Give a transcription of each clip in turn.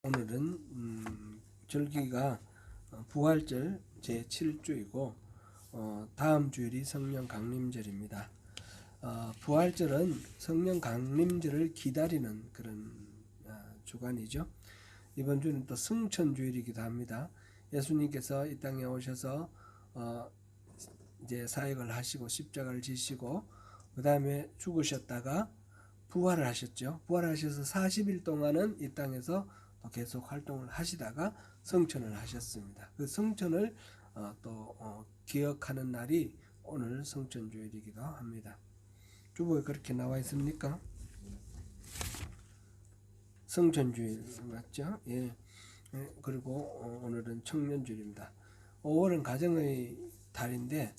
오늘은 절기가 부활절 제7주이고 다음 주일이 성령 강림절입니다. 부활절은 성령 강림절을 기다리는 그런 주간이죠. 이번 주는 또 승천주일이기도 합니다. 예수님께서 이 땅에 오셔서 이제 사역을 하시고 십자가를 지시고 그 다음에 죽으셨다가 부활을 하셨죠. 부활하셔서 40일 동안은 이 땅에서 또 계속 활동을 하시다가 성천을 하셨습니다. 그 성천을 또 기억하는 날이 오늘 성천주일이기도 합니다. 주보에 그렇게 나와 있습니까? 성천주일 맞죠? 예. 그리고 오늘은 청년주일입니다. 5월은 가정의 달인데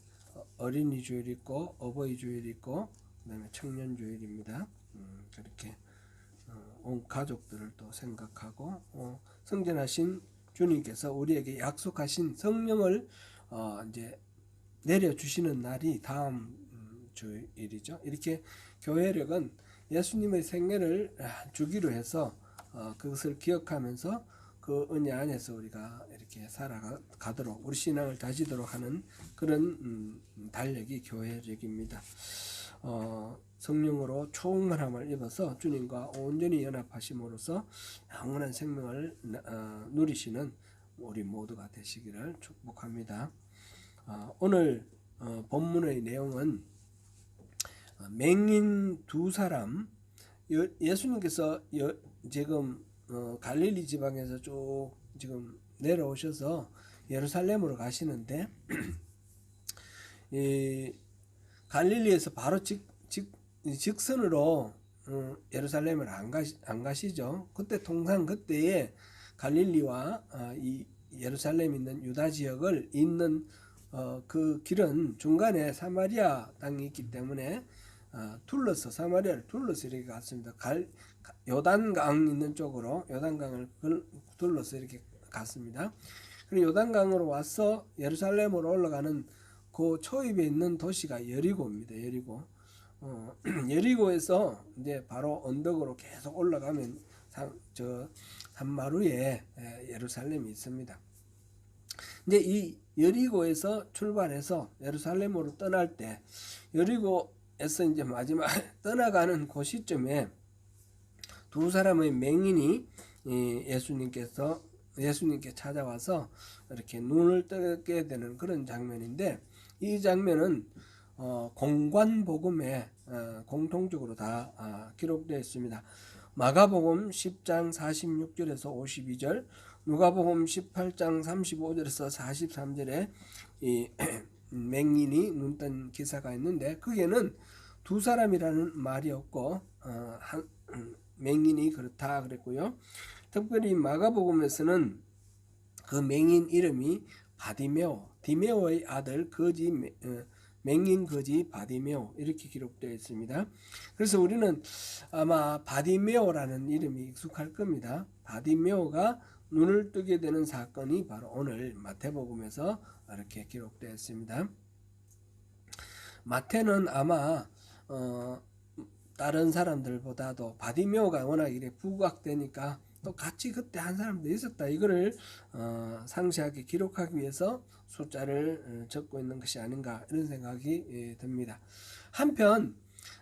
어린이 주일 있고 어버이 주일 있고 그다음에 청년주일입니다. 그렇게 온 가족들을 또 생각하고 성전하신 주님께서 우리에게 약속하신 성령을 이제 내려주시는 날이 다음 주일이죠. 이렇게 교회력은 예수님의 생애를 주기로 해서 그것을 기억하면서 그 은혜 안에서 우리가 이렇게 살아가도록 우리 신앙을 다지도록 하는 그런 달력이 교회력입니다. 성령으로 충만함을 입어서 주님과 온전히 연합하심으로써 영원한 생명을 누리시는 우리 모두가 되시기를 축복합니다. 오늘 본문의 내용은 맹인 두 사람, 예수님께서 지금 갈릴리 지방에서 쭉 지금 내려오셔서 예루살렘으로 가시는데 갈릴리에서 바로 직선으로 예루살렘을 안 가시죠. 그때 통상 그때에 갈릴리와 이 예루살렘 있는 유다 지역을 잇는 그 길은 중간에 사마리아 땅이 있기 때문에 사마리아를 둘러서 이렇게 갔습니다. 요단강 있는 쪽으로 요단강을 둘러서 이렇게 갔습니다. 그리고 요단강으로 와서 예루살렘으로 올라가는 그 초입에 있는 도시가 여리고입니다. 여리고. 여리고에서 이제 바로 언덕으로 계속 올라가면 산마루에 예루살렘이 있습니다. 이제 이 여리고에서 출발해서 예루살렘으로 떠날 때 여리고에서 이제 마지막 떠나가는 그 시점에 두 사람의 맹인이 예수님께 찾아와서 이렇게 눈을 뜨게 되는 그런 장면인데 이 장면은 공관복음에 공통적으로 다 기록되어 있습니다. 마가복음 10장 46절에서 52절, 누가복음 18장 35절에서 43절에 이 맹인이 눈 뜬 기사가 있는데 거기에는 두 사람이라는 말이 없고 맹인이 그렇다 그랬고요. 특별히 마가복음에서는 그 맹인 이름이 바디메오, 디메오의 아들 맹인 거지 바디메오 이렇게 기록되어 있습니다. 그래서 우리는 아마 바디메오라는 이름이 익숙할 겁니다. 바디메오가 눈을 뜨게 되는 사건이 바로 오늘 마태복음에서 이렇게 기록되어 있습니다. 마태는 아마 다른 사람들보다도 바디메오가 워낙 이렇게 부각되니까 또 같이 그때 한 사람도 있었다 이거를 상세하게 기록하기 위해서 숫자를 적고 있는 것이 아닌가 이런 생각이 듭니다. 한편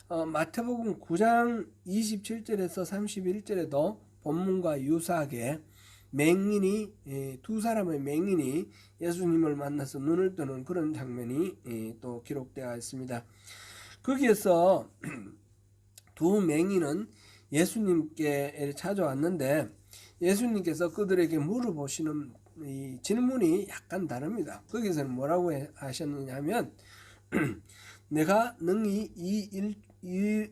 마태복음 9장 27절에서 31절에도 본문과 유사하게 두 사람의 맹인이 예수님을 만나서 눈을 뜨는 그런 장면이 또 기록되어 있습니다. 거기에서 두 맹인은 예수님께 찾아왔는데 예수님께서 그들에게 물어보시는 이 질문이 약간 다릅니다. 거기서는 뭐라고 하셨느냐 하면 내가 능히 이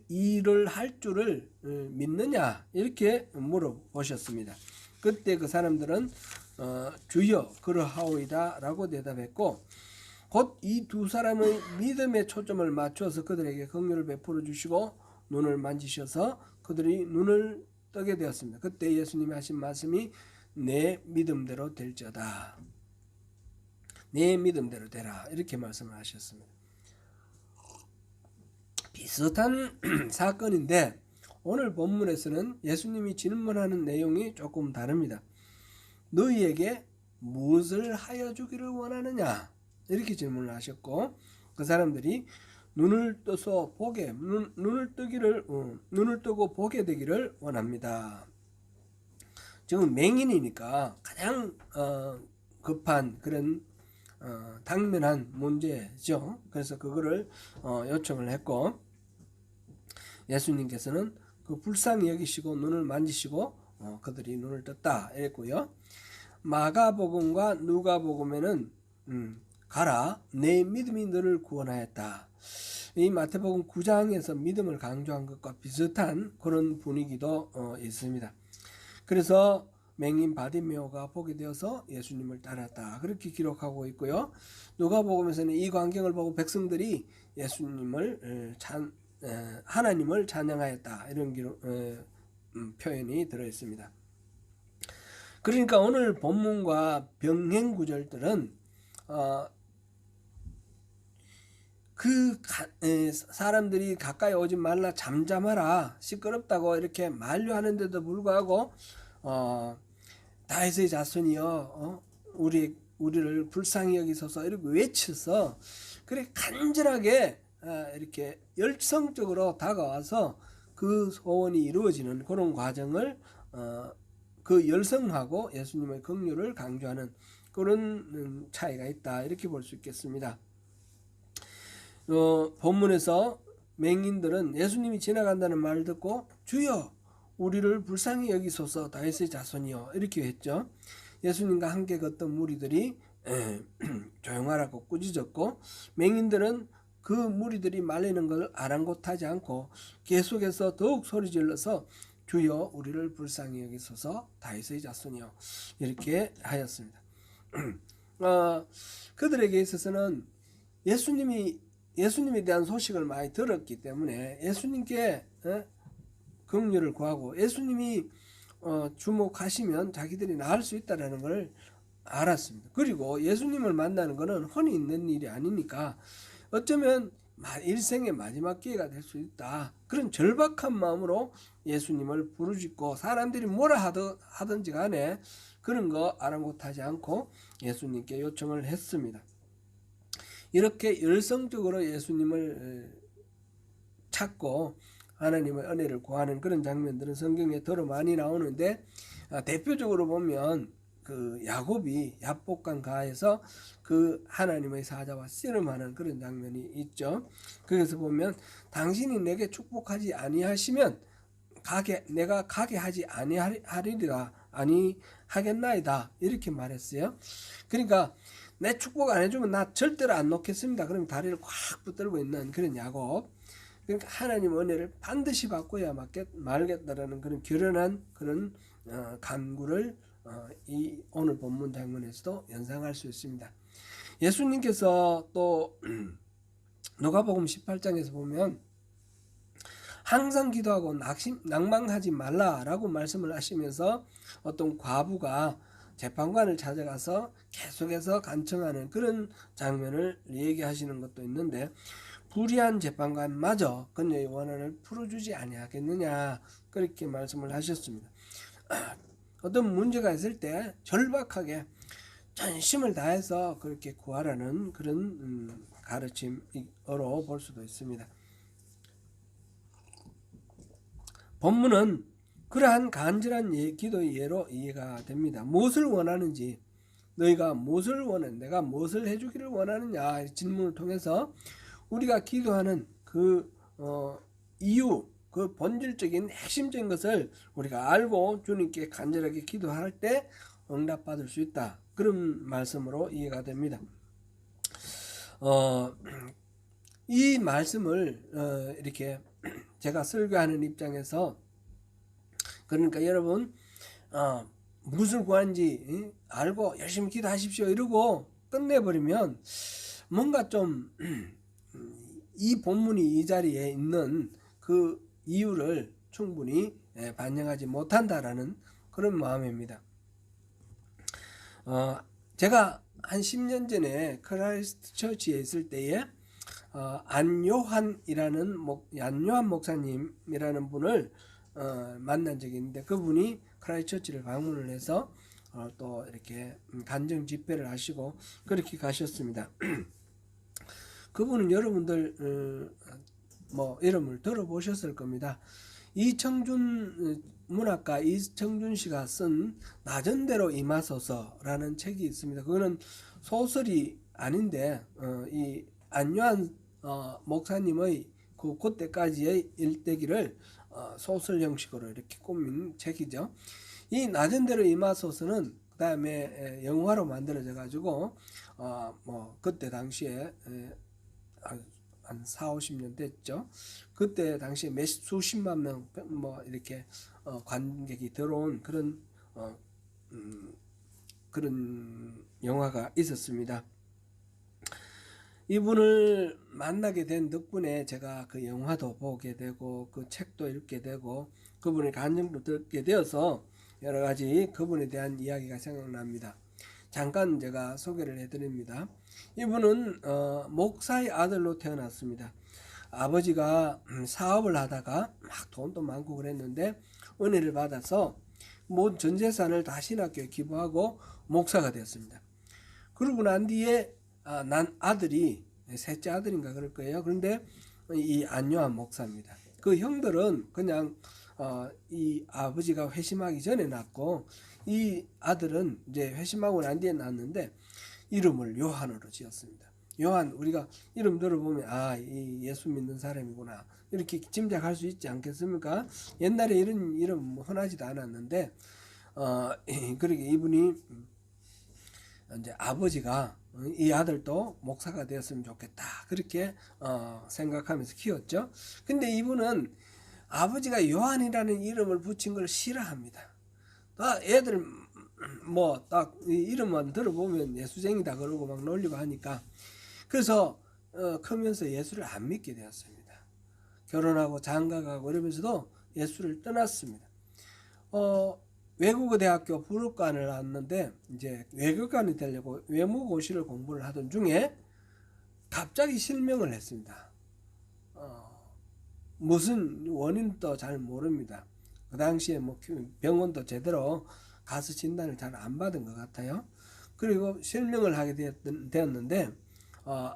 일을 할 줄을 믿느냐 이렇게 물어보셨습니다. 그때 그 사람들은 주여 그러하오이다 라고 대답했고 곧 이 두 사람의 믿음의 초점을 맞춰서 그들에게 긍휼을 베풀어 주시고 눈을 만지셔서 그들이 눈을 뜨게 되었습니다. 그때 예수님이 하신 말씀이 내 믿음대로 될지어다. 내 믿음대로 되라 이렇게 말씀을 하셨습니다. 비슷한 사건인데 오늘 본문에서는 예수님이 질문하는 내용이 조금 다릅니다. 너희에게 무엇을 하여 주기를 원하느냐? 이렇게 질문을 하셨고, 그 사람들이 눈을 떠서 보게, 눈을 뜨고 보게 되기를 원합니다. 지금 맹인이니까 가장 급한 그런 당면한 문제죠. 그래서 그거를 요청을 했고, 예수님께서는 그 불쌍히 여기시고 눈을 만지시고 그들이 눈을 떴다 이랬고요. 마가복음과 누가복음에는 가라 내 믿음이 너를 구원하였다. 이 마태복음 9장에서 믿음을 강조한 것과 비슷한 그런 분위기도 있습니다. 그래서 맹인 바디메오가 보게 되어서 예수님을 따랐다 그렇게 기록하고 있고요. 누가복음에서는 이 광경을 보고 백성들이 예수님을 하나님을 찬양하였다 이런 표현이 들어 있습니다. 그러니까 오늘 본문과 병행 구절들은 사람들이 가까이 오지 말라 잠잠하라 시끄럽다고 이렇게 만류하는데도 불구하고 다윗의 자손이여 우리를 불쌍히 여기소서 이렇게 외쳐서 그렇게 간절하게 이렇게 열성적으로 다가와서 그 소원이 이루어지는 그런 과정을 그 열성하고 예수님의 긍휼을 강조하는 그런 차이가 있다 이렇게 볼 수 있겠습니다. 본문에서 맹인들은 예수님이 지나간다는 말을 듣고 주여 우리를 불쌍히 여기소서 다윗의 자손이여 이렇게 했죠. 예수님과 함께 걷던 무리들이 조용하라고 꾸짖었고, 맹인들은 그 무리들이 말리는 걸 아랑곳하지 않고 계속해서 더욱 소리 질러서 주여 우리를 불쌍히 여기소서 다윗의 자손이여 이렇게 하였습니다. 그들에게 있어서는 예수님에 대한 소식을 많이 들었기 때문에 예수님께 긍휼을 구하고 예수님이 주목하시면 자기들이 나을 수 있다는 걸 알았습니다. 그리고 예수님을 만나는 것은 흔히 있는 일이 아니니까 어쩌면 일생의 마지막 기회가 될 수 있다. 그런 절박한 마음으로 예수님을 부르짖고 사람들이 뭐라 하든지 간에 그런 거 아랑곳하지 않고 예수님께 요청을 했습니다. 이렇게 열성적으로 예수님을 찾고 하나님의 은혜를 구하는 그런 장면들은 성경에 더러 많이 나오는데, 대표적으로 보면 그 야곱이 야복강 가에서 그 하나님의 사자와 씨름하는 그런 장면이 있죠. 거기서 보면 당신이 내게 축복하지 아니하시면 내가 가게 하지 아니하리라 아니하겠나이다 이렇게 말했어요. 그러니까 내 축복 안 해주면 나 절대로 안 놓겠습니다. 그럼 다리를 꽉 붙들고 있는 그런 야곱. 그러니까 하나님 은혜를 반드시 받고야 말겠다라는 그런 결연한 그런 간구를 이 오늘 본문 장면에서도 연상할 수 있습니다. 예수님께서 또 누가복음 18장에서 보면 항상 기도하고 낭망하지 말라라고 말씀을 하시면서 어떤 과부가 재판관을 찾아가서 계속해서 간청하는 그런 장면을 얘기하시는 것도 있는데, 불의한 재판관마저 그녀의 원한을 풀어주지 아니하겠느냐 그렇게 말씀을 하셨습니다. 어떤 문제가 있을 때 절박하게 전심을 다해서 그렇게 구하라는 그런 가르침으로 볼 수도 있습니다. 본문은 그러한 간절한 기도의 예로 이해가 됩니다. 무엇을 원하는지, 너희가 무엇을 원해, 내가 무엇을 해주기를 원하느냐 질문을 통해서 우리가 기도하는 그 이유, 그 본질적인 핵심적인 것을 우리가 알고 주님께 간절하게 기도할 때 응답받을 수 있다. 그런 말씀으로 이해가 됩니다. 이 말씀을 이렇게 제가 설교하는 입장에서, 그러니까 여러분 무엇을 구하는지 알고 열심히 기도하십시오 이러고 끝내버리면 뭔가 좀 이 본문이 이 자리에 있는 그 이유를 충분히 반영하지 못한다라는 그런 마음입니다. 제가 한 10년 전에 크라이스트 처치에 있을 때에 안요한 목사님이라는 분을 만난 적이 있는데 그분이 크라이처치를 방문을 해서 또 이렇게 간증 집회를 하시고 그렇게 가셨습니다. 그분은 여러분들 뭐 이름을 들어보셨을 겁니다. 이청준 문학가 이청준 씨가 쓴 낮은 대로 임하소서라는 책이 있습니다. 그거는 소설이 아닌데 이 안요한 목사님의 그때까지의 일대기를 소설 형식으로 이렇게 꾸민 책이죠. 이 낮은 대로 임하소서는 그 다음에 영화로 만들어져 가지고 뭐 그때 당시에 한 4, 50년 됐죠. 그때 당시에 수십만 명 뭐 이렇게 관객이 들어온 그런 그런 영화가 있었습니다. 이분을 만나게 된 덕분에 제가 그 영화도 보게 되고 그 책도 읽게 되고 그분의 간증도 듣게 되어서 여러 가지 그분에 대한 이야기가 생각납니다. 잠깐 제가 소개를 해드립니다. 이분은 목사의 아들로 태어났습니다. 아버지가 사업을 하다가 막 돈도 많고 그랬는데 은혜를 받아서 모든 전 재산을 다 신학교에 기부하고 목사가 되었습니다. 그러고 난 뒤에 난 아들이 셋째 아들인가 그럴 거예요. 그런데 이 안요한 목사입니다. 그 형들은 그냥 이 아버지가 회심하기 전에 낳고 이 아들은 이제 회심하고 난 뒤에 낳았는데 이름을 요한으로 지었습니다. 요한, 우리가 이름 들어보면 이 예수 믿는 사람이구나 이렇게 짐작할 수 있지 않겠습니까? 옛날에 이런 이름 흔하지도 않았는데 그렇게 이분이 이제 아버지가 이 아들도 목사가 되었으면 좋겠다 그렇게 생각하면서 키웠죠. 근데 이분은 아버지가 요한이라는 이름을 붙인 걸 싫어합니다. 애들 뭐 딱 이름만 들어보면 예수쟁이다 그러고 막 놀리고 하니까 그래서 크면서 예수를 안 믿게 되었습니다. 결혼하고 장가가고 이러면서도 예수를 떠났습니다. 외국어 대학교 부록관을 왔는데 이제 외교관이 되려고 외무고시를 공부를 하던 중에 갑자기 실명을 했습니다. 무슨 원인도 잘 모릅니다. 그 당시에 뭐 병원도 제대로 가서 진단을 잘 안 받은 것 같아요. 그리고 실명을 하게 되었는데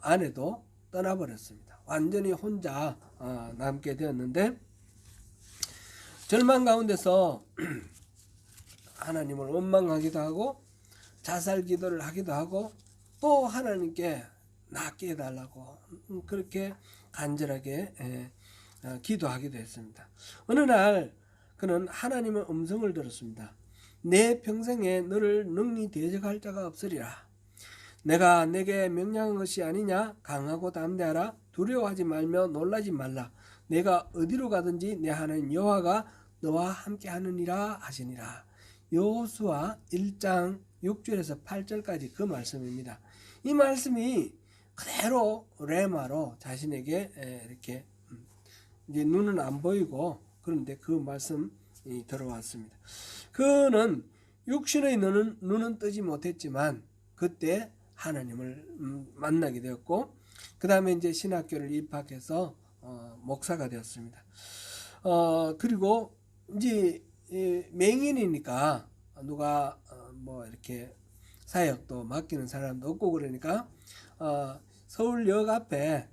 아내도 떠나버렸습니다. 완전히 혼자 남게 되었는데 절망 가운데서 하나님을 원망하기도 하고 자살 기도를 하기도 하고 또 하나님께 낫게 해달라고 그렇게 간절하게 기도하기도 했습니다. 어느 날 그는 하나님의 음성을 들었습니다. 내 평생에 너를 능히 대적할 자가 없으리라. 내가 내게 명령한 것이 아니냐. 강하고 담대하라. 두려워하지 말며 놀라지 말라. 내가 어디로 가든지 내 하나님 여호와가 너와 함께 하느니라 하시니라. 여호수아 1장 6절에서 8절까지 그 말씀입니다. 이 말씀이 그대로 레마로 자신에게 이렇게 이제 눈은 안 보이고 그런데 그 말씀이 들어왔습니다. 그는 육신의 눈은 뜨지 못했지만 그때 하나님을 만나게 되었고 그 다음에 이제 신학교를 입학해서 목사가 되었습니다. 그리고 이제 맹인이니까 누가 뭐 이렇게 사역도 맡기는 사람도 없고 그러니까 서울역 앞에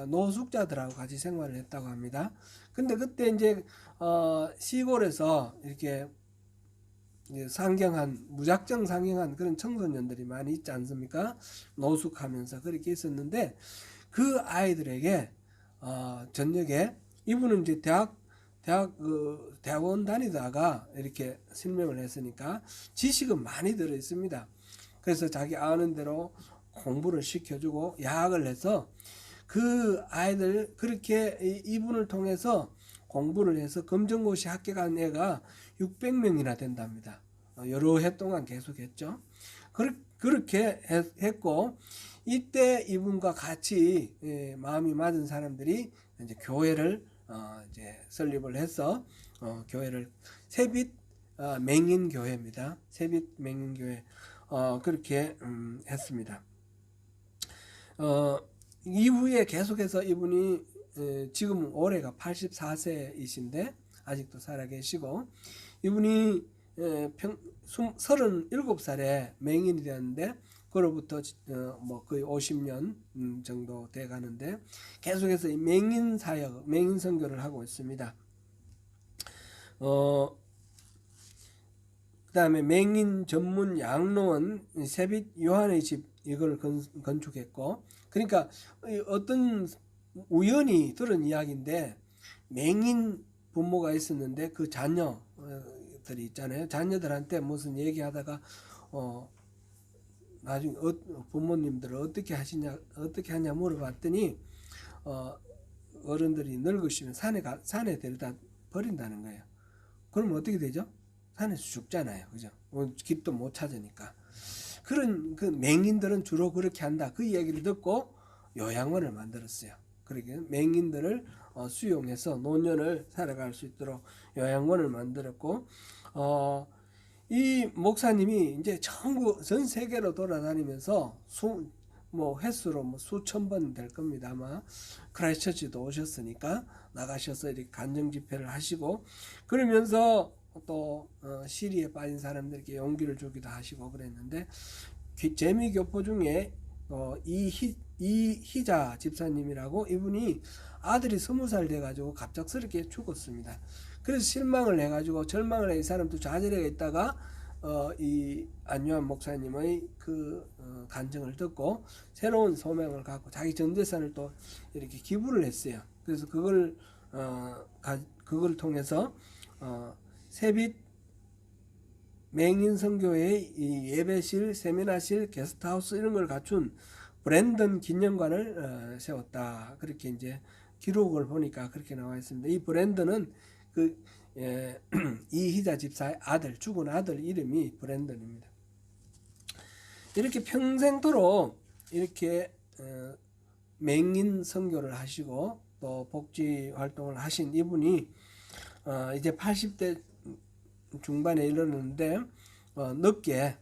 노숙자들하고 같이 생활을 했다고 합니다. 근데 그때 이제 시골에서 이렇게 상경한 무작정 상경한 그런 청소년들이 많이 있지 않습니까? 노숙하면서 그렇게 있었는데 그 아이들에게 저녁에 이분은 이제 대학원 다니다가 이렇게 실명을 했으니까 지식은 많이 들어 있습니다. 그래서 자기 아는 대로 공부를 시켜주고 야학을 해서 그 아이들 그렇게 이분을 통해서 공부를 해서 검정고시 합격한 애가 600명이나 된답니다. 여러 해 동안 계속했죠. 그렇게 했고 이때 이분과 같이 마음이 맞은 사람들이 이제 교회를 이제 설립을 해서 교회를 세빛 맹인 교회입니다. 세빛 맹인 교회 그렇게 했습니다. 이후에 계속해서 이분이 지금 올해가 84세이신데 아직도 살아계시고, 이분이 37살에 맹인이 되었는데 그로부터 뭐 거의 50년 정도 돼 가는데 계속해서 이 맹인 사역, 맹인 선교를 하고 있습니다. 그다음에 맹인 전문 양로원 세빛 요한의 집 이걸 건축했고, 그러니까 어떤 우연히 들은 이야기인데 맹인 부모가 있었는데 그 자녀들이 있잖아요. 자녀들한테 무슨 얘기하다가 나중에 부모님들을 어떻게 하냐 물어봤더니 어른들이 늙으시면 산에 데려다 버린다는 거예요. 그럼 어떻게 되죠? 산에서 죽잖아요. 그죠? 길도 못 찾으니까. 그런 그 맹인들은 주로 그렇게 한다. 그 이야기를 듣고 요양원을 만들었어요. 그러게 맹인들을 수용해서 노년을 살아갈 수 있도록 요양원을 만들었고, 이 목사님이 이제 전 세계로 돌아다니면서 횟수로 수천 번 될 겁니다. 아마 크라이스처치도 오셨으니까 나가셔서 이렇게 간증 집회를 하시고, 그러면서 또 시리에 빠진 사람들에게 용기를 주기도 하시고 그랬는데, 재미교포 중에 이희자 집사님이라고, 이분이 아들이 20살 돼가지고 갑작스럽게 죽었습니다. 그래서 실망을 해가지고 절망을 해 이 사람도 좌절해 있다가 이 안요한 목사님의 그 간증을 듣고 새로운 소명을 갖고 자기 전 재산을 또 이렇게 기부를 했어요. 그래서 그걸 통해서 세빛 맹인 선교회의 이 예배실, 세미나실, 게스트하우스 이런 걸 갖춘 브랜든 기념관을 세웠다. 그렇게 이제 기록을 보니까 그렇게 나와 있습니다. 이 브랜든은 이희자 집사의 아들, 죽은 아들 이름이 브랜든입니다. 이렇게 평생토록 이렇게 맹인 선교를 하시고 또 복지 활동을 하신 이분이 이제 80대 중반에 이르렀는데 늦게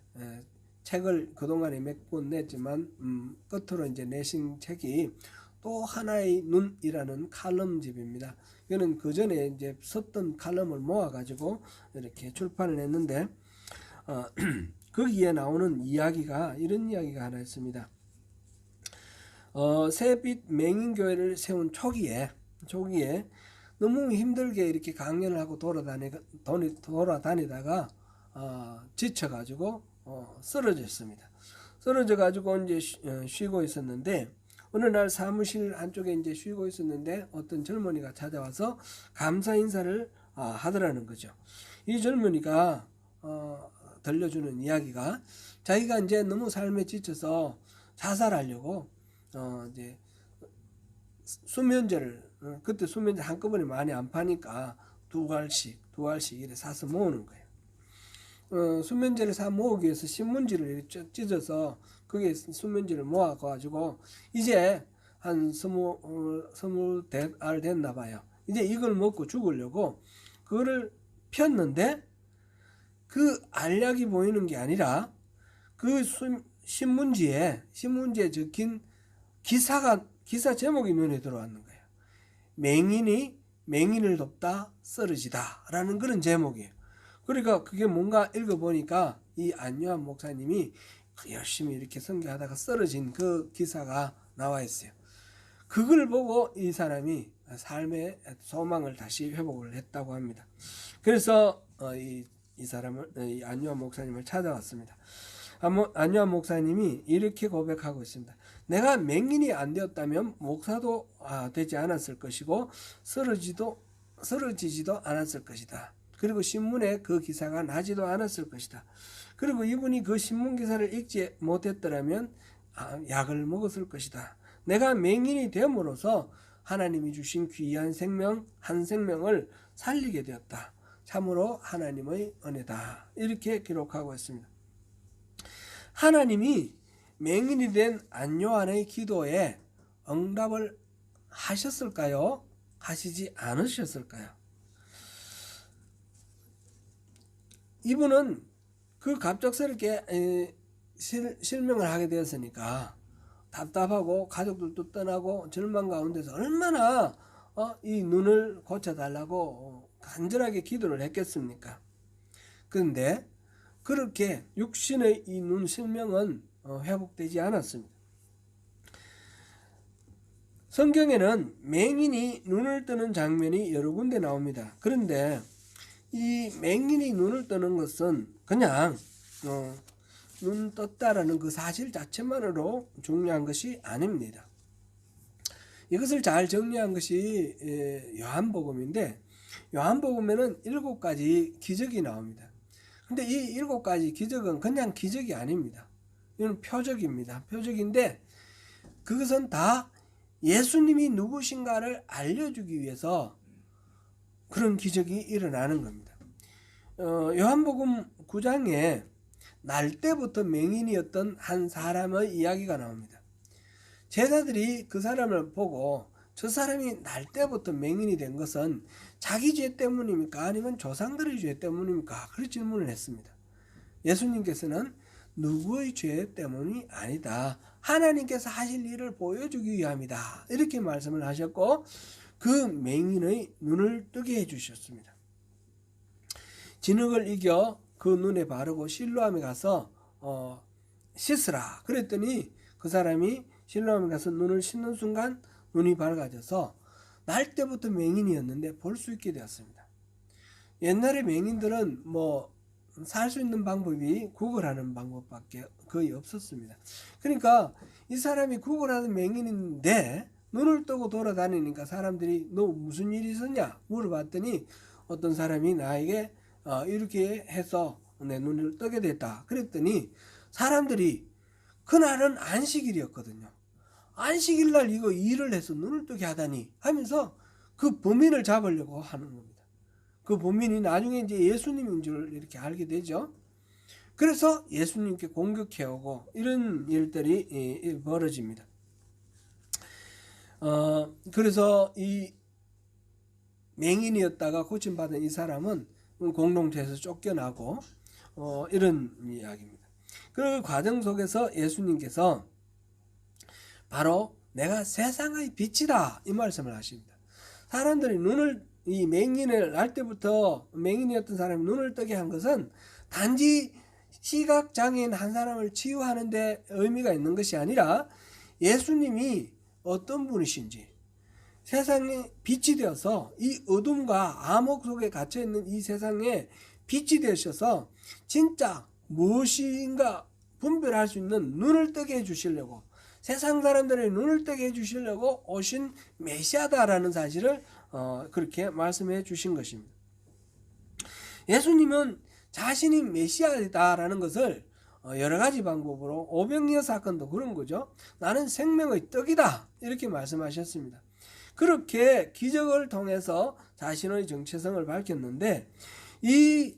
책을 그동안에 몇 권 냈지만 끝으로 이제 내신 책이 또 하나의 눈이라는 칼럼집입니다. 이거는 그 전에 이제 썼던 칼럼을 모아가지고 이렇게 출판을 했는데 거기에 나오는 이야기가 이런 이야기가 하나 있습니다. 새빛 맹인교회를 세운 초기에 너무 힘들게 이렇게 강연을 하고 돌아다니다가 지쳐가지고 쓰러졌습니다. 쓰러져가지고 이제 쉬고 있었는데 어느 날 사무실 한쪽에 이제 쉬고 있었는데 어떤 젊은이가 찾아와서 감사 인사를 하더라는 거죠. 이 젊은이가 들려주는 이야기가 자기가 이제 너무 삶에 지쳐서 자살하려고 이제 수면제를 그때 수면제 한꺼번에 많이 안 파니까 두 알씩 이렇게 사서 모으는 거예요. 수면제를 사 모으기 위해서 신문지를 이렇게 찢어서 그게 수면제를 모아가지고 이제 한 20알 됐나 봐요. 이제 이걸 먹고 죽으려고 그거를 폈는데 그 알약이 보이는 게 아니라 그 신문지에 적힌 기사 제목이 눈에 들어왔는 거예요. 맹인이 맹인을 돕다 쓰러지다 라는 그런 제목이에요. 그러니까 그게 뭔가 읽어보니까 이 안요한 목사님이 열심히 이렇게 선교하다가 쓰러진 그 기사가 나와 있어요. 그걸 보고 이 사람이 삶의 소망을 다시 회복을 했다고 합니다. 그래서 이 사람을, 이 안요한 목사님을 찾아왔습니다. 안요한 목사님이 이렇게 고백하고 있습니다. 내가 맹인이 안 되었다면 목사도 되지 않았을 것이고 쓰러지지도 않았을 것이다. 그리고 신문에 그 기사가 나지도 않았을 것이다. 그리고 이분이 그 신문 기사를 읽지 못했더라면 약을 먹었을 것이다. 내가 맹인이 됨으로써 하나님이 주신 귀한 생명 한 생명을 살리게 되었다. 참으로 하나님의 은혜다. 이렇게 기록하고 있습니다. 하나님이 맹인이 된 안요한의 기도에 응답을 하셨을까요? 하시지 않으셨을까요? 이분은 그 갑작스럽게 실명을 하게 되었으니까 답답하고 가족들도 떠나고 절망 가운데서 얼마나 이 눈을 고쳐달라고 간절하게 기도를 했겠습니까? 그런데 그렇게 육신의 이 눈 실명은 회복되지 않았습니다. 성경에는 맹인이 눈을 뜨는 장면이 여러 군데 나옵니다. 그런데 이 맹인이 눈을 뜨는 것은 그냥 눈 떴다라는 그 사실 자체만으로 중요한 것이 아닙니다. 이것을 잘 정리한 것이 요한복음인데, 요한복음에는 7가지 기적이 나옵니다. 근데 이 7가지 기적은 그냥 기적이 아닙니다. 이건 표적입니다. 표적인데 그것은 다 예수님이 누구신가를 알려주기 위해서 그런 기적이 일어나는 겁니다. 요한복음 9장에 날 때부터 맹인이었던 한 사람의 이야기가 나옵니다. 제자들이 그 사람을 보고 저 사람이 날 때부터 맹인이 된 것은 자기 죄 때문입니까? 아니면 조상들의 죄 때문입니까? 그런 질문을 했습니다. 예수님께서는 누구의 죄 때문이 아니다. 하나님께서 하실 일을 보여주기 위함이다. 이렇게 말씀을 하셨고 그 맹인의 눈을 뜨게 해주셨습니다. 진흙을 이겨 그 눈에 바르고 실로암에 가서 씻으라. 그랬더니 그 사람이 실로암에 가서 눈을 씻는 순간 눈이 밝아져서 날 때부터 맹인이었는데 볼 수 있게 되었습니다. 옛날에 맹인들은 살 수 있는 방법이 구걸하는 방법밖에 거의 없었습니다. 그러니까 이 사람이 구걸하는 맹인인데 눈을 뜨고 돌아다니니까 사람들이 너 무슨 일이 있었냐 물어봤더니 어떤 사람이 나에게 이렇게 해서 내 눈을 뜨게 됐다. 그랬더니 사람들이 그날은 안식일이었거든요. 안식일 날 이거 일을 해서 눈을 뜨게 하다니 하면서 그 범인을 잡으려고 하는 겁니다. 그 범인이 나중에 이제 예수님인 줄 이렇게 알게 되죠. 그래서 예수님께 공격해오고 이런 일들이 벌어집니다. 그래서 이 맹인이었다가 고침받은 이 사람은 공동체에서 쫓겨나고 이런 이야기입니다. 그 과정 속에서 예수님께서 바로 내가 세상의 빛이다 이 말씀을 하십니다. 사람들이 이 맹인을 날 때부터 맹인이었던 사람이 눈을 뜨게 한 것은 단지 시각장애인 한 사람을 치유하는 데 의미가 있는 것이 아니라 예수님이 어떤 분이신지 세상에 빛이 되어서 이 어둠과 암흑 속에 갇혀있는 이 세상에 빛이 되셔서 진짜 무엇인가 분별할 수 있는 눈을 뜨게 해주시려고 세상 사람들의 눈을 뜨게 해주시려고 오신 메시아다라는 사실을 그렇게 말씀해 주신 것입니다. 예수님은 자신이 메시아다라는 것을 여러 가지 방법으로 오병이어 사건도 그런 거죠. 나는 생명의 떡이다 이렇게 말씀하셨습니다. 그렇게 기적을 통해서 자신의 정체성을 밝혔는데 이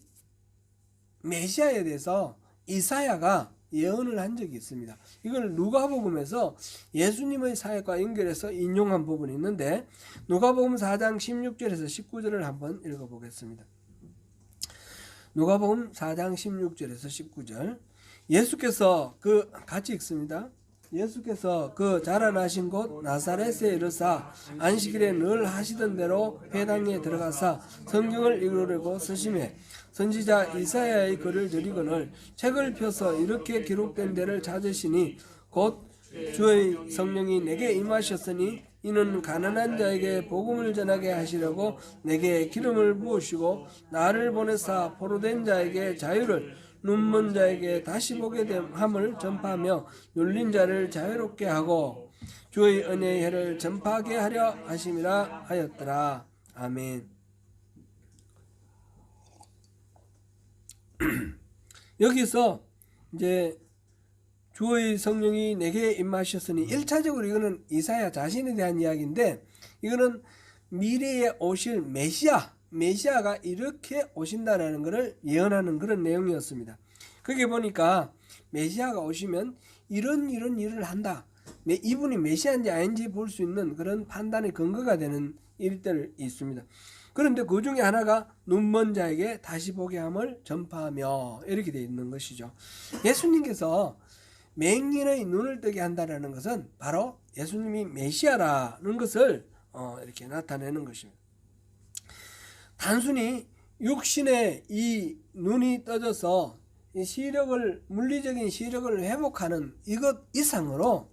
메시아에 대해서 이사야가 예언을 한 적이 있습니다. 이걸 누가복음에서 예수님의 사역과 연결해서 인용한 부분이 있는데 누가복음 4장 16절에서 19절을 한번 읽어보겠습니다. 누가복음 4장 16절에서 19절 예수께서 같이 읽습니다. 예수께서 그 자라나신 곳 나사렛에 이르사 안식일에 늘 하시던 대로 회당에 들어가사 성경을 읽으려고 서심해 선지자 이사야의 글을 저리거늘 책을 펴서 이렇게 기록된 데를 찾으시니 곧 주의 성령이 내게 임하셨으니 이는 가난한 자에게 복음을 전하게 하시려고 내게 기름을 부으시고 나를 보내사 포로된 자에게 자유를 눈먼 자에게 다시 보게 됨을 전파하며 눌린 자를 자유롭게 하고 주의 은혜의 해를 전파하게 하려 하심이라 하였더라. 아멘. 여기서 이제 주의 성령이 내게 임하셨으니 1차적으로 이거는 이사야 자신에 대한 이야기인데 이거는 미래에 오실 메시아가 이렇게 오신다라는 것을 예언하는 그런 내용이었습니다. 거기 보니까 메시아가 오시면 이런 일을 한다. 이분이 메시아인지 아닌지 볼 수 있는 그런 판단의 근거가 되는 일들이 있습니다. 그런데 그 중에 하나가 눈먼 자에게 다시 보게 함을 전파하며 이렇게 되어 있는 것이죠. 예수님께서 맹인의 눈을 뜨게 한다는 것은 바로 예수님이 메시아라는 것을 이렇게 나타내는 것입니다. 단순히 육신의 이 눈이 떠져서 이 시력을, 물리적인 시력을 회복하는 이것 이상으로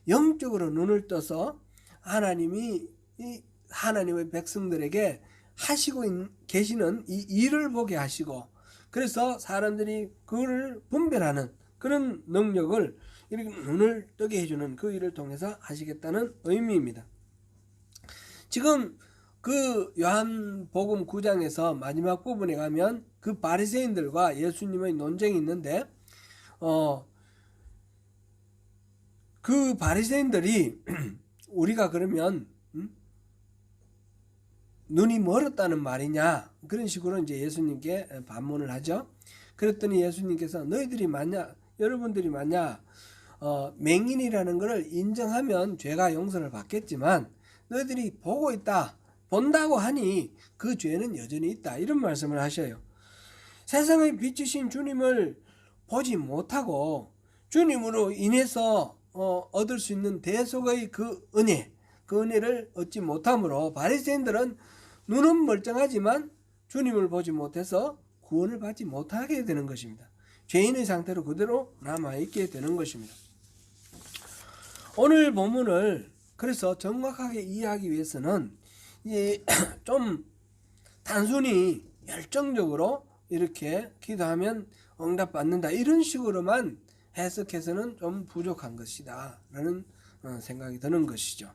영적으로 눈을 떠서 하나님이 이 하나님의 백성들에게 하시고 계시는 이 일을 보게 하시고, 그래서 사람들이 그를 분별하는 그런 능력을, 이렇게 눈을 뜨게 해주는 그 일을 통해서 하시겠다는 의미입니다. 지금 그 요한복음 9장에서 마지막 부분에 가면 그 바리새인들과 예수님의 논쟁이 있는데, 그 바리새인들이 우리가 그러면 눈이 멀었다는 말이냐, 그런 식으로 이제 예수님께 반문을 하죠. 그랬더니 예수님께서 너희들이 맞냐, 여러분들이 맞냐, 맹인이라는 것을 인정하면 죄가 용서를 받겠지만 너희들이 보고 있다, 본다고 하니 그 죄는 여전히 있다, 이런 말씀을 하셔요. 세상의 빛이신 주님을 보지 못하고 주님으로 인해서 얻을 수 있는 대속의 그 은혜를 얻지 못함으로 바리새인들은 눈은 멀쩡하지만 주님을 보지 못해서 구원을 받지 못하게 되는 것입니다. 죄인의 상태로 그대로 남아있게 되는 것입니다. 오늘 본문을 그래서 정확하게 이해하기 위해서는 좀 단순히 열정적으로 이렇게 기도하면 응답받는다, 이런 식으로만 해석해서는 좀 부족한 것이다 라는 생각이 드는 것이죠.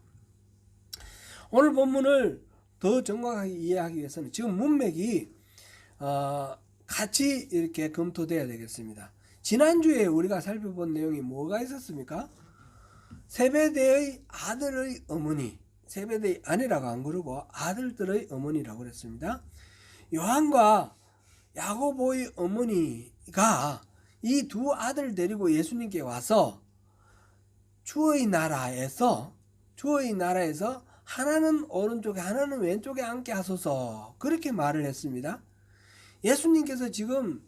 오늘 본문을 더 정확하게 이해하기 위해서는 지금 문맥이 같이 이렇게 검토돼야 되겠습니다. 지난주에 우리가 살펴본 내용이 뭐가 있었습니까? 세베대의 아들의 어머니, 세베대의 아내라고 안 그러고 아들들의 어머니라고 그랬습니다. 요한과 야고보의 어머니가 이 두 아들 데리고 예수님께 와서 주의 나라에서 하나는 오른쪽에 하나는 왼쪽에 앉게 하소서, 그렇게 말을 했습니다. 예수님께서 지금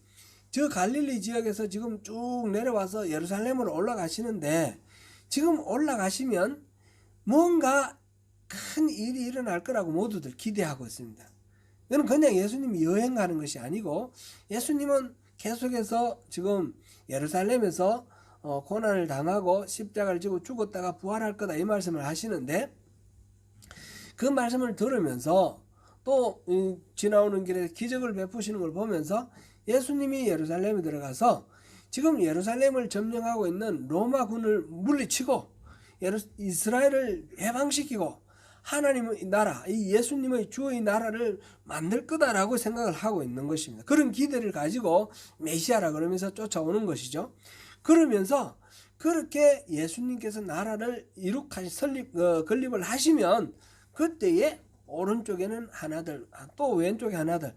저 갈릴리 지역에서 지금 쭉 내려와서 예루살렘으로 올라가시는데, 지금 올라가시면 뭔가 큰 일이 일어날 거라고 모두들 기대하고 있습니다. 이건 그냥 예수님이 여행 가는 것이 아니고, 예수님은 계속해서 지금 예루살렘에서 고난을 당하고 십자가를 지고 죽었다가 부활할 거다, 이 말씀을 하시는데, 그 말씀을 들으면서 또 지나오는 길에 기적을 베푸시는 걸 보면서 예수님이 예루살렘에 들어가서 지금 예루살렘을 점령하고 있는 로마군을 물리치고 이스라엘을 해방시키고 하나님의 나라, 이 예수님의 주의 나라를 만들 거다라고 생각을 하고 있는 것입니다. 그런 기대를 가지고 메시아라 그러면서 쫓아오는 것이죠. 그러면서 그렇게 예수님께서 나라를 건립을 하시면 그때에 오른쪽에는 하나들, 또 왼쪽에 하나들,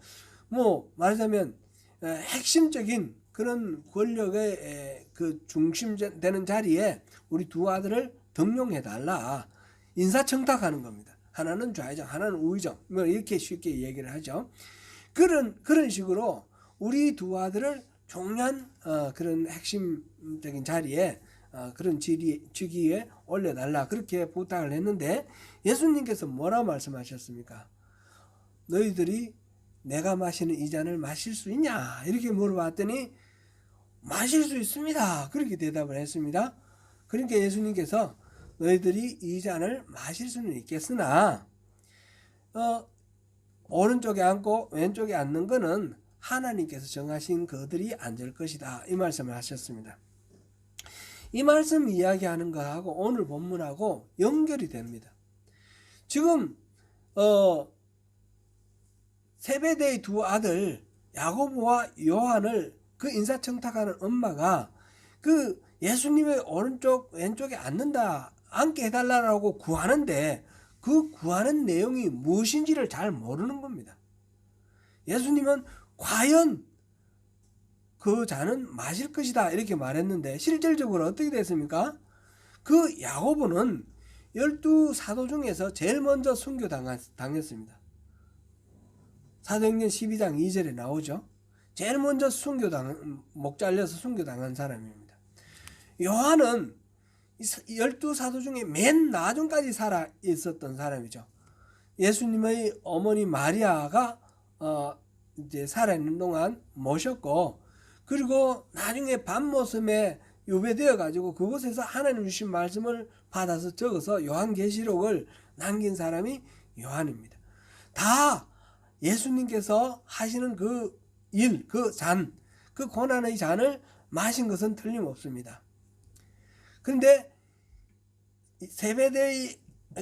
뭐 말하자면 핵심적인 그런 권력의 그 중심 되는 자리에 우리 두 아들을 등용해달라, 인사청탁하는 겁니다. 하나는 좌의정, 하나는 우의정, 뭐 이렇게 쉽게 얘기를 하죠. 그런 식으로 우리 두 아들을 중요한 그런 핵심적인 자리에, 그런 직위에 올려달라, 그렇게 부탁을 했는데, 예수님께서 뭐라 말씀하셨습니까? 너희들이 내가 마시는 이 잔을 마실 수 있냐, 이렇게 물어봤더니 마실 수 있습니다, 그렇게 대답을 했습니다. 그러니까 예수님께서 너희들이 이 잔을 마실 수는 있겠으나 오른쪽에 앉고 왼쪽에 앉는 것은 하나님께서 정하신 그들이 앉을 것이다, 이 말씀을 하셨습니다. 이 말씀 이야기하는 것하고 오늘 본문하고 연결이 됩니다. 지금 세베대의 두 아들 야고보와 요한을 그 인사청탁하는 엄마가 그 예수님의 오른쪽 왼쪽에 앉게 해달라고 구하는데, 그 구하는 내용이 무엇인지를 잘 모르는 겁니다. 예수님은 과연 그 잔은 마실 것이다, 이렇게 말했는데 실질적으로 어떻게 됐습니까? 그 야고보는 12사도 중에서 제일 먼저 순교당했습니다. 사도행전 12장 2절에 나오죠. 제일 먼저 목 잘려서 순교당한 사람입니다. 요한은 12사도 중에 맨 나중까지 살아 있었던 사람이죠. 예수님의 어머니 마리아가 이제 살아있는 동안 모셨고, 그리고 나중에 밤모섬에 유배되어 가지고 그곳에서 하나님 주신 말씀을 받아서 적어서 요한계시록을 남긴 사람이 요한입니다. 다 예수님께서 하시는 그 일, 그 잔, 그 고난의 잔을 마신 것은 틀림없습니다. 그런데 세베대의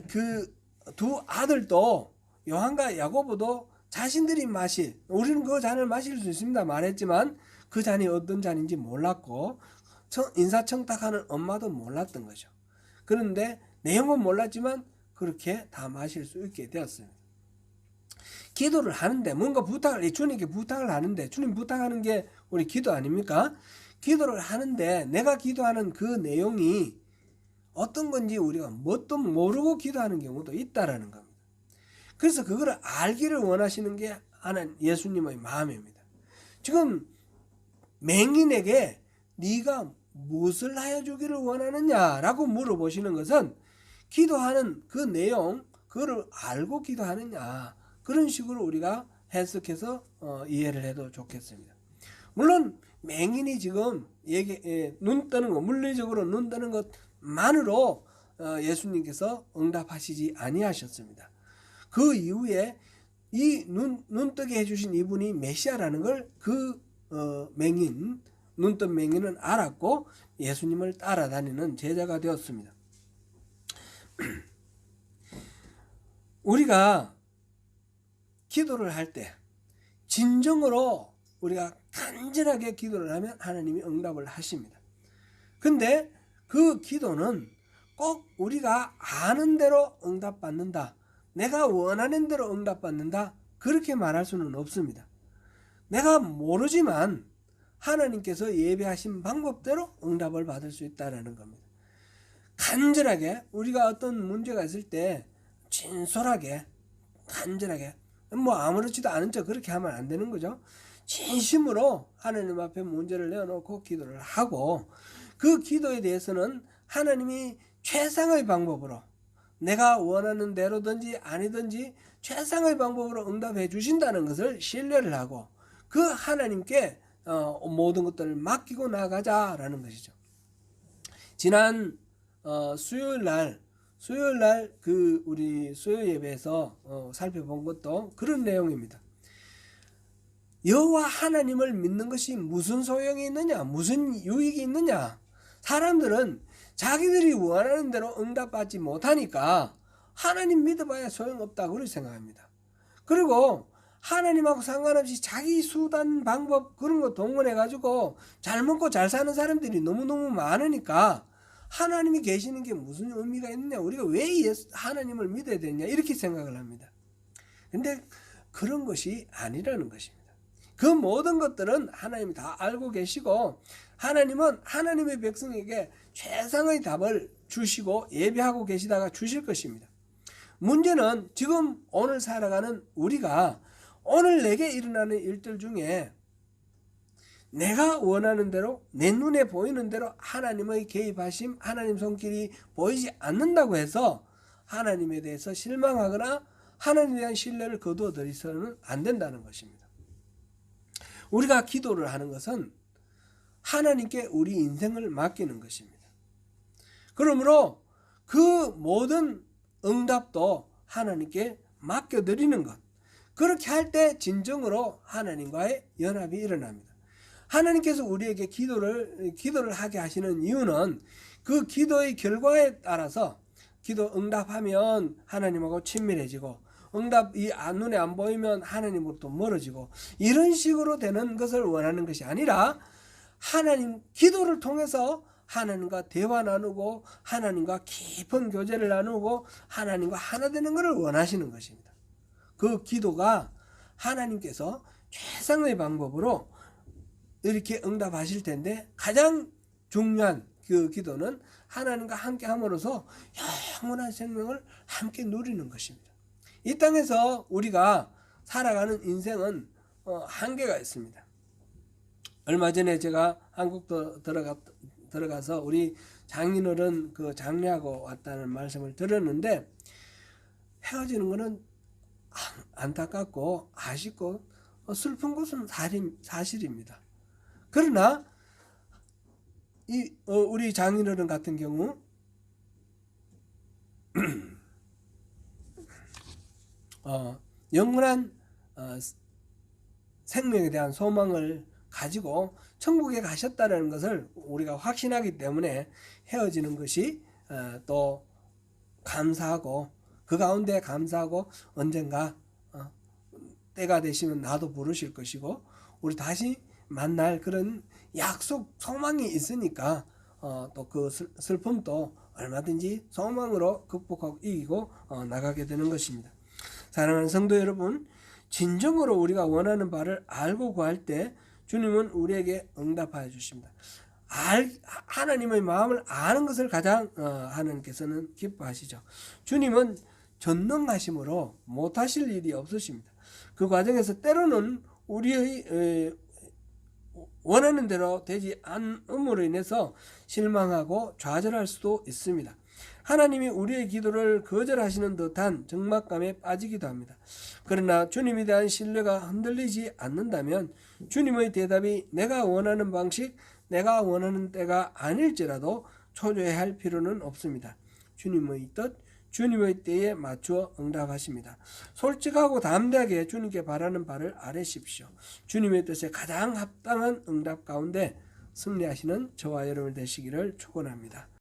그 두 아들도 요한과 야고보도 자신들이 우리는 그 잔을 마실 수 있습니다 말했지만 그 잔이 어떤 잔인지 몰랐고 인사청탁하는 엄마도 몰랐던 거죠. 그런데 내용은 몰랐지만 그렇게 다 마실 수 있게 되었습니다. 기도를 하는데 뭔가 주님께 부탁을 하는데, 주님 부탁하는 게 우리 기도 아닙니까? 기도를 하는데 내가 기도하는 그 내용이 어떤 건지 우리가 뭣도 모르고 기도하는 경우도 있다라는 겁니다. 그래서 그거를 알기를 원하시는 게 하나님 예수님의 마음입니다. 지금 맹인에게 네가 무엇을 하여 주기를 원하느냐라고 물어보시는 것은 기도하는 그 내용, 그거를 알고 기도하느냐, 그런 식으로 우리가 해석해서 이해를 해도 좋겠습니다. 물론 맹인이 지금 눈 뜨는 것, 물리적으로 눈 뜨는 것만으로 예수님께서 응답하시지 아니하셨습니다. 그 이후에 이 눈 뜨게 해주신 이분이 메시아라는 걸 그 눈뜬 맹인은 알았고 예수님을 따라다니는 제자가 되었습니다. 우리가 기도를 할 때 진정으로 우리가 간절하게 기도를 하면 하나님이 응답을 하십니다. 근데 그 기도는 꼭 우리가 아는 대로 응답받는다, 내가 원하는 대로 응답받는다, 그렇게 말할 수는 없습니다. 내가 모르지만 하나님께서 예배하신 방법대로 응답을 받을 수 있다는 겁니다. 간절하게 우리가 어떤 문제가 있을 때 진솔하게 간절하게 아무렇지도 않은 척 그렇게 하면 안 되는 거죠. 진심으로 하나님 앞에 문제를 내어놓고 기도를 하고, 그 기도에 대해서는 하나님이 최상의 방법으로 내가 원하는 대로든지 아니든지 최상의 방법으로 응답해 주신다는 것을 신뢰를 하고 그 하나님께 모든 것들을 맡기고 나가자라는 것이죠. 지난 수요일 날 그 우리 수요 예배에서 살펴본 것도 그런 내용입니다. 여호와 하나님을 믿는 것이 무슨 소용이 있느냐, 무슨 유익이 있느냐. 사람들은 자기들이 원하는 대로 응답받지 못하니까 하나님 믿어봐야 소용없다고 그렇게 생각합니다. 그리고 하나님하고 상관없이 자기 수단 방법 그런 거 동원해가지고 잘 먹고 잘 사는 사람들이 너무너무 많으니까 하나님이 계시는 게 무슨 의미가 있느냐, 우리가 왜 하나님을 믿어야 되냐, 이렇게 생각을 합니다. 근데 그런 것이 아니라는 것입니다. 그 모든 것들은 하나님이 다 알고 계시고 하나님은 하나님의 백성에게 최상의 답을 주시고 예배하고 계시다가 주실 것입니다. 문제는 지금 오늘 살아가는 우리가 오늘 내게 일어나는 일들 중에 내가 원하는 대로 내 눈에 보이는 대로 하나님의 개입하심, 하나님 손길이 보이지 않는다고 해서 하나님에 대해서 실망하거나 하나님에 대한 신뢰를 거두어 들이서는 안 된다는 것입니다. 우리가 기도를 하는 것은 하나님께 우리 인생을 맡기는 것입니다. 그러므로 그 모든 응답도 하나님께 맡겨드리는 것, 그렇게 할 때 진정으로 하나님과의 연합이 일어납니다. 하나님께서 우리에게 기도를 하게 하시는 이유는 그 기도의 결과에 따라서 기도 응답하면 하나님하고 친밀해지고 응답이 눈에 안 보이면 하나님으로부터 멀어지고 이런 식으로 되는 것을 원하는 것이 아니라 하나님 기도를 통해서 하나님과 대화 나누고 하나님과 깊은 교제를 나누고 하나님과 하나 되는 것을 원하시는 것입니다. 그 기도가 하나님께서 최상의 방법으로 이렇게 응답하실 텐데 가장 중요한 그 기도는 하나님과 함께 함으로써 영원한 생명을 함께 누리는 것입니다. 이 땅에서 우리가 살아가는 인생은 한계가 있습니다. 얼마 전에 제가 한국 들어가서 우리 장인어른 그 장례하고 왔다는 말씀을 들었는데 헤어지는 거는 안타깝고 아쉽고 슬픈 것은 사실입니다. 그러나 우리 장인어른 같은 경우 영원한 생명에 대한 소망을 가지고 천국에 가셨다는 것을 우리가 확신하기 때문에 헤어지는 것이 또 감사하고, 그 가운데 감사하고, 언젠가 때가 되시면 나도 부르실 것이고 우리 다시 만날 그런 약속, 소망이 있으니까 또 그 슬픔도 얼마든지 소망으로 극복하고 이기고 나가게 되는 것입니다. 사랑하는 성도 여러분, 진정으로 우리가 원하는 바를 알고 구할 때 주님은 우리에게 응답하여 주십니다. 하나님의 마음을 아는 것을 가장 하나님께서는 기뻐하시죠. 주님은 전능하심으로 못하실 일이 없으십니다. 그 과정에서 때로는 우리의 원하는 대로 되지 않음으로 인해서 실망하고 좌절할 수도 있습니다. 하나님이 우리의 기도를 거절하시는 듯한 적막감에 빠지기도 합니다. 그러나 주님에 대한 신뢰가 흔들리지 않는다면 주님의 대답이 내가 원하는 방식, 내가 원하는 때가 아닐지라도 초조해할 필요는 없습니다. 주님의 뜻, 주님의 때에 맞추어 응답하십니다. 솔직하고 담대하게 주님께 바라는 바를 아뢰십시오. 주님의 뜻에 가장 합당한 응답 가운데 승리하시는 저와 여러분 되시기를 축원합니다.